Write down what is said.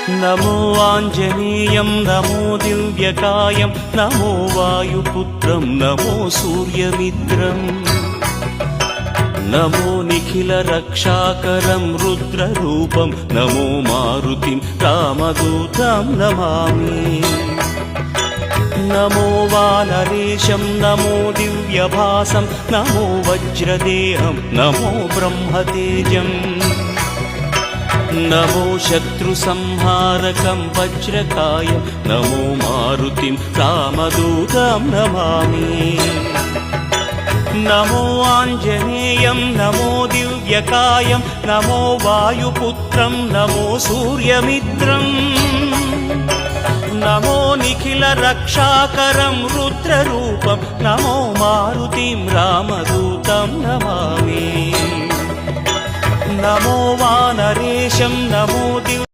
नमो आञ्जनेयं नमो दिव्यकायं नमो वायुपुत्रं नमो सूर्यमित्रम् नमो निखिलरक्षाकरं रुद्ररूपं नमो मारुतिं रामदूतं Namami नमो वानरेशं नमो दिव्यभासं नमो वज्रदेहं नमो ब्रह्मतेजम् नमो शत्रुसंहारकं वज्रकायं नमो मारुतिं रामदूतं Namami नमो आञ्जनेयं नमो दिव्यकायं नमो वायुपुत्रं नमो सूर्यमित्रम् नमो निखिलरक्षाकरं रुद्ररूपं नमो मारुतिं रामदूतं Namami नमो वानरेशं नमो